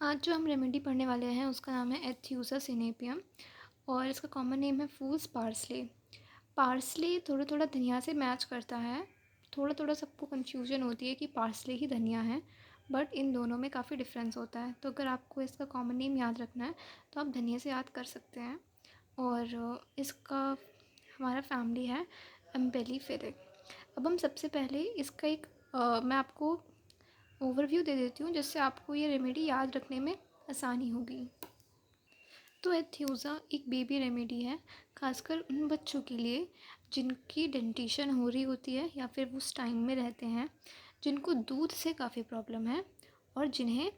आज जो हम रेमेडी पढ़ने वाले हैं उसका नाम है एथ्यूसा सिनेपियम और इसका कॉमन नेम है फूल्स पार्सले। पार्सले थोड़ा थोड़ा धनिया से मैच करता है। थोड़ा थोड़ा सबको कंफ्यूजन होती है कि पार्सले ही धनिया है, बट इन दोनों में काफ़ी डिफरेंस होता है। तो अगर आपको इसका कॉमन नेम याद रखना है तो आप धनिया से याद कर सकते हैं। और इसका हमारा फैमिली है एम्पेलीफेरे। अब हम सबसे पहले इसका मैं आपको ओवरव्यू दे देती हूँ जिससे आपको ये रेमेडी याद रखने में आसानी होगी। तो एथ्यूज़ा एक बेबी रेमेडी है, खासकर उन बच्चों के लिए जिनकी डेंटिशन हो रही होती है या फिर वो उस टाइम में रहते हैं जिनको दूध से काफ़ी प्रॉब्लम है और जिन्हें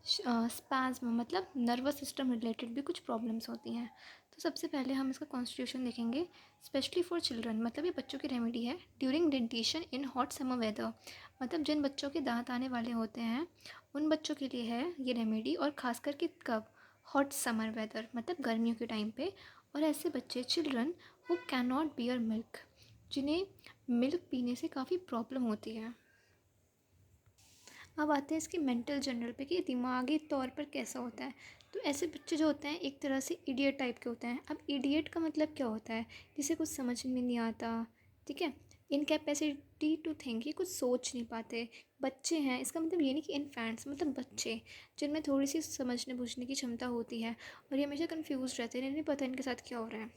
स्पैज़्म मतलब नर्वस सिस्टम रिलेटेड भी कुछ प्रॉब्लम्स होती हैं। तो सबसे पहले हम इसका कॉन्स्टिट्यूशन देखेंगे। स्पेशली फॉर चिल्ड्रन मतलब ये बच्चों की रेमेडी है during dentition in hot summer weather. मतलब जिन बच्चों के दांत आने वाले होते हैं उन बच्चों के लिए है ये रेमेडी, और ख़ास करके कब, हॉट समर वेदर मतलब गर्मियों के टाइम पे। और ऐसे बच्चे children who can not bear milk, जिन्हें मिल्क पीने से काफ़ी प्रॉब्लम होती है। अब आते हैं इसके मेंटल जनरल पे कि दिमागी तौर पर कैसा होता है। तो ऐसे बच्चे जो होते हैं एक तरह से इडियट टाइप के होते हैं। अब इडियट का मतलब क्या होता है, जिसे कुछ समझ में नहीं आता, ठीक है। इनकैपेसिटी टू थिंक, ये कुछ सोच नहीं पाते। बच्चे हैं इसका मतलब ये नहीं कि इन्फेंट्स मतलब बच्चे जिनमें थोड़ी सी समझने बूझने की क्षमता होती है और ये हमेशा कन्फ्यूज रहते हैं, इन्हें नहीं पता इनके साथ क्या हो रहा है,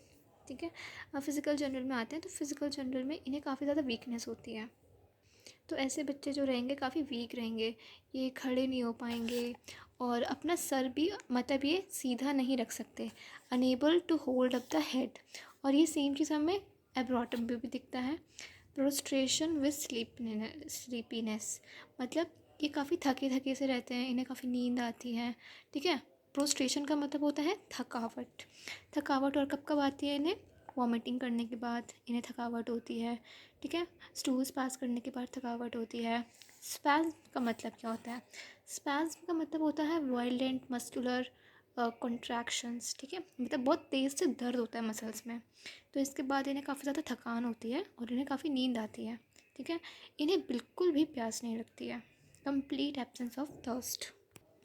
ठीक है। अब फिज़िकल जनरल में आते हैं तो फिज़िकल जनरल में इन्हें काफ़ी ज़्यादा वीकनेस होती है। तो ऐसे बच्चे जो रहेंगे काफ़ी वीक रहेंगे, ये खड़े नहीं हो पाएंगे और अपना सर भी मतलब ये सीधा नहीं रख सकते, unable to hold up the head. और ये सेम चीज़ हमें एब्रॉटम में भी दिखता है। प्रोस्ट्रेशन विद स्लीपीनेस मतलब ये काफ़ी थके थके से रहते हैं, इन्हें काफ़ी नींद आती है, ठीक है। प्रोस्ट्रेशन का मतलब होता है थकावट। थकावट और कब कब आती है इन्हें, वॉमिटिंग करने के बाद इन्हें थकावट होती है, ठीक है। स्टूल्स पास करने के बाद थकावट होती है। स्पैज़्म का मतलब क्या होता है, स्पैज़्म का मतलब होता है वायलेंट मस्कुलर कॉन्ट्रैक्शंस, ठीक है। मतलब बहुत तेज़ से दर्द होता है मसल्स में। तो इसके बाद इन्हें काफ़ी ज़्यादा थकान होती है और इन्हें काफ़ी नींद आती है, ठीक है। इन्हें बिल्कुल भी प्यास नहीं लगती है, कंप्लीट एब्सेंस ऑफ थर्स्ट,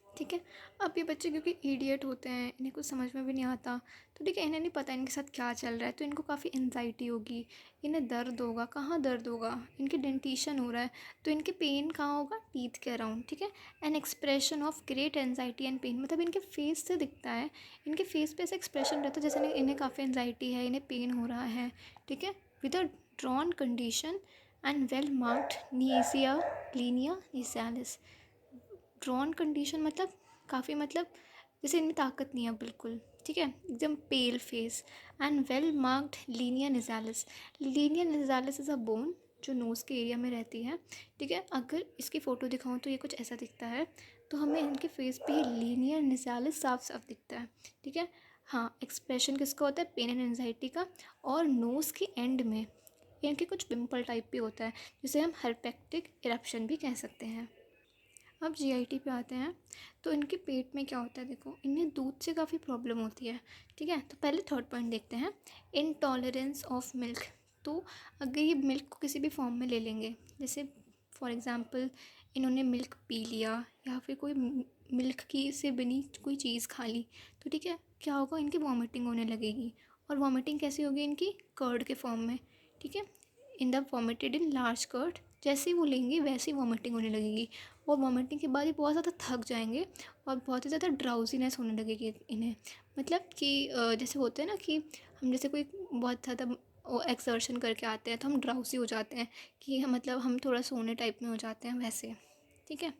ठीक है। अब ये बच्चे क्योंकि इडियट होते हैं, इन्हें कुछ समझ में भी नहीं आता, तो ठीक है, इन्हें नहीं पता इनके साथ क्या चल रहा है, तो इनको काफ़ी एंजाइटी होगी, इन्हें दर्द होगा, कहाँ दर्द होगा, इनके डेंटिशन हो रहा है तो इनके पेन कहाँ होगा, टीथ के अराउंड, ठीक है। An expression of great anxiety and pain मतलब इनके फेस से दिखता है, इनके फेस पे ऐसा एक्सप्रेशन रहता है जैसे इन्हें काफ़ी एंजाइटी है, इन्हें पेन हो रहा है, ठीक है। With a drawn condition and well marked नीसिया लीनिया निसालिस। ड्रॉन कंडीशन मतलब काफ़ी मतलब जैसे इनमें ताकत नहीं है बिल्कुल, ठीक है, एकदम pale face. And well marked linea nasalis. Linea nasalis is a bone जो नोज़ के एरिया में रहती है, ठीक है। अगर इसकी फ़ोटो दिखाऊं तो ये कुछ ऐसा दिखता है, तो हमें इनके फेस पे ही लीनियर निजालिस साफ साफ दिखता है, ठीक है। हाँ, एक्सप्रेशन किसका होता है, पेन एंड एनजाइटी का। और नोज़ के एंड में इनके कुछ पिंपल टाइप भी होता है जिसे हम हर्पेक्टिक इरप्शन भी कह सकते हैं। अब जीआईटी पे आते हैं तो इनके पेट में क्या होता है, देखो इन्हें दूध से काफ़ी प्रॉब्लम होती है, ठीक है। तो पहले थर्ड पॉइंट देखते हैं, इनटॉलरेंस ऑफ मिल्क। तो अगर ये मिल्क को किसी भी फॉर्म में ले लेंगे, जैसे फॉर एग्ज़ाम्पल इन्होंने मिल्क पी लिया या फिर कोई मिल्क की से बनी कोई चीज़ खा ली, तो ठीक है, क्या होगा, इनकी वॉमिटिंग होने लगेगी। और वॉमिटिंग कैसी होगी इनकी, कर्ड के फॉर्म में, ठीक है। In the vomited in large curd, जैसे ही वो लेंगे वैसे ही वॉमिटिंग होने लगेगी। और वॉमिटिंग के बाद ये बहुत ज़्यादा थक जाएंगे और बहुत ही ज़्यादा ड्राउजीनेस होने लगेगी इन्हें। मतलब कि जैसे होते हैं ना कि हम जैसे कोई बहुत ज़्यादा एक्सर्शन करके आते हैं तो हम ड्राउजी हो जाते हैं कि मतलब हम थोड़ा सोने टाइप में हो जाते हैं वैसे, ठीक है।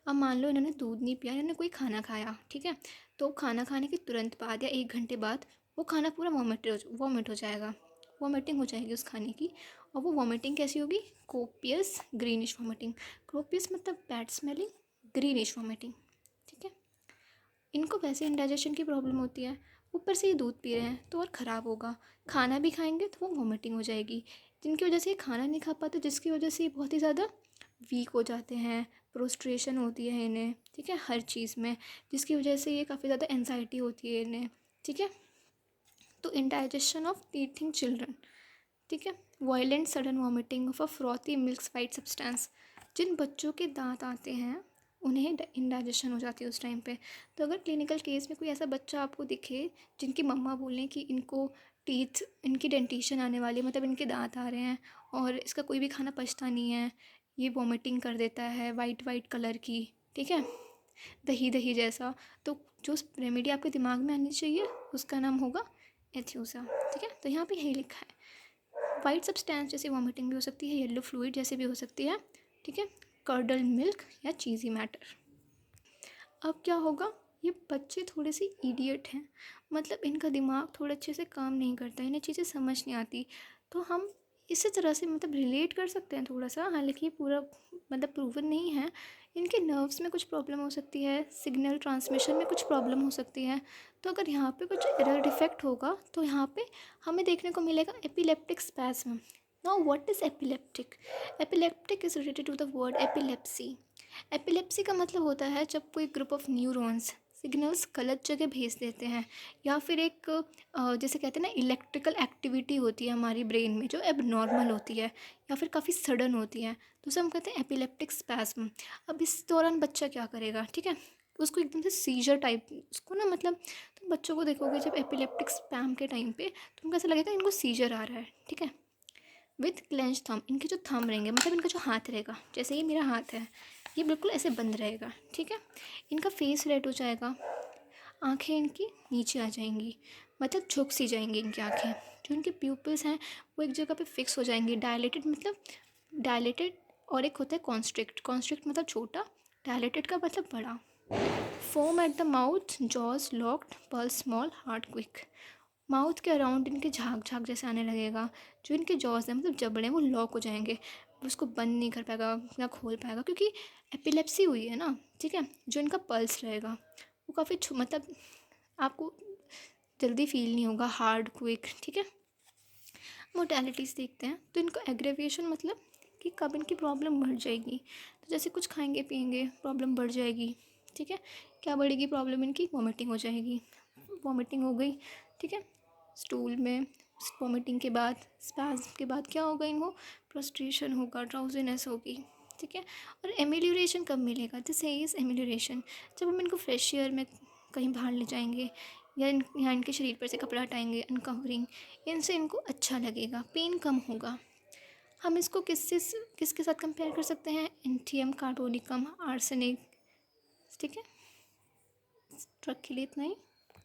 अब मान लो इन्होंने दूध नहीं पिया, इन्होंने कोई खाना खाया, ठीक है। तो खाना खाने के तुरंत बाद या 1 घंटे बाद वो खाना पूरा वॉमिट हो जाएगा, वॉमिटिंग हो जाएगी उस खाने की। और वो वॉमिटिंग कैसी होगी, कोपियस ग्रीनिश वॉमिटिंग। कोपियस मतलब बैड स्मेलिंग, ग्रीनिश वॉमिटिंग, ठीक है। इनको वैसे इंडाइजेशन की प्रॉब्लम होती है, ऊपर से ये दूध पी रहे हैं तो और ख़राब होगा। खाना भी खाएंगे तो वो वॉमिटिंग हो जाएगी, जिनकी वजह से ये खाना नहीं खा पाते, जिसकी वजह से ये बहुत ही ज़्यादा वीक हो जाते हैं, प्रोस्ट्रेशन होती है इन्हें, ठीक है, हर चीज़ में, जिसकी वजह से ये काफ़ी ज़्यादा एनजाइटी होती है इन्हें, ठीक है। तो इंडाइजेशन ऑफ टीथिंग चिल्ड्रन, ठीक है। Violent sudden vomiting of a frothy milk white substance, जिन बच्चों के दांत आते हैं उन्हें इंडाइजेशन हो जाती है उस टाइम पे। तो अगर क्लिनिकल केस में कोई ऐसा बच्चा आपको दिखे जिनकी मम्मा बोलें कि इनको टीथ, इनकी डेंटिशन आने वाली है, मतलब इनके दांत आ रहे हैं और इसका कोई भी खाना पचता नहीं है, ये वॉमिटिंग कर देता है वाइट वाइट कलर की, ठीक है, दही दही जैसा, तो जो रेमेडी आपके दिमाग में आनी चाहिए उसका नाम होगा एथ्यूसा, ठीक है। तो यहाँ पे यही लिखा है। वाइट सब्सटेंस जैसे वॉमिटिंग भी हो सकती है, येलो फ्लूइड जैसे भी हो सकती है, ठीक है, कर्डल मिल्क या चीज़ी मैटर। अब क्या होगा, ये बच्चे थोड़े से इडियट हैं, मतलब इनका दिमाग थोड़ा अच्छे से काम नहीं करता, इन्हें चीज़ें समझ नहीं आती। तो हम इसी तरह से मतलब रिलेट कर सकते हैं थोड़ा सा, हालांकि ये पूरा मतलब प्रूवन नहीं है। इनके नर्व्स में कुछ प्रॉब्लम हो सकती है, सिग्नल ट्रांसमिशन में कुछ प्रॉब्लम हो सकती है। तो अगर यहाँ पे कुछ एरर डिफेक्ट होगा तो यहाँ पे हमें देखने को मिलेगा epileptic spasm. Now what is epileptic? Epileptic is related to the word epilepsy. Epilepsy का मतलब होता है जब कोई ग्रुप ऑफ न्यूरॉन्स सिग्नल्स गलत जगह भेज देते हैं, या फिर एक जैसे कहते हैं ना इलेक्ट्रिकल एक्टिविटी होती है हमारी ब्रेन में जो एबनॉर्मल होती है या फिर काफ़ी सडन होती है, तो उसे हम कहते हैं एपिलेप्टिक स्पैस्म। अब इस दौरान बच्चा क्या करेगा, ठीक है, उसको एकदम से सीजर टाइप, उसको ना मतलब तुम बच्चों को देखोगे जब एपिलेप्टिक स्पैम के टाइम पे तुमको ऐसा लगेगा इनको सीजर आ रहा है, ठीक है। विथ क्लेंच थंब, इनके जो थंब रहेंगे मतलब इनका जो हाथ रहेगा, जैसे ये मेरा हाथ है, ये बिल्कुल ऐसे बंद रहेगा, ठीक है। इनका फेस रेड हो जाएगा, आंखें इनकी नीचे आ जाएंगी, मतलब झुक सी जाएंगी इनकी आंखें। जो इनके प्यूपल्स हैं वो एक जगह पे फिक्स हो जाएंगी, डायलेटेड मतलब डायलेटेड, और एक होता है कॉन्स्ट्रिक्ट, कॉन्स्ट्रिक्ट मतलब छोटा, डायलेटेड का मतलब बड़ा। Foam at the mouth, jaws locked, pulse small, heart quick. Mouth के अराउंड इनके झाग झाग जैसे आने लगेगा, जो इनके जॉज हैं मतलब जबड़े हैं वो लॉक हो जाएंगे, उसको बंद नहीं कर पाएगा ना खोल पाएगा, क्योंकि एपिलेप्सी हुई है ना, ठीक है। जो इनका पल्स रहेगा वो काफ़ी मतलब आपको जल्दी फील नहीं होगा, हार्ड क्विक, ठीक है। मोटेलिटीज़ देखते हैं, तो इनको एग्रेवेशन मतलब कि कब इनकी प्रॉब्लम बढ़ जाएगी, तो जैसे कुछ खाएंगे पिएंगे प्रॉब्लम बढ़ जाएगी, ठीक है। क्या बढ़ेगी प्रॉब्लम इनकी, वॉमिटिंग हो जाएगी, वॉमिटिंग हो गई, ठीक है, स्टूल में, वॉमिटिंग के बाद स्पैज़म के बाद क्या होगा, इनको फ्रस्ट्रेशन होगा, ड्राउजीनेस होगी, ठीक है। और एमिल्यूरेशन कब मिलेगा, दिस इज एमिल्यूरेशन, जब हम इनको फ्रेश एयर में कहीं बाहर ले जाएंगे या यहाँ इनके शरीर पर से कपड़ा हटाएंगे, अनकवरिंग, इनसे इनको अच्छा लगेगा, पेन कम होगा। हम इसको किसके साथ कंपेयर कर सकते हैं, एंथियम कार्बोनिकम आर्सेनिक, ठीक है। ड्रग के लिए इतना ही।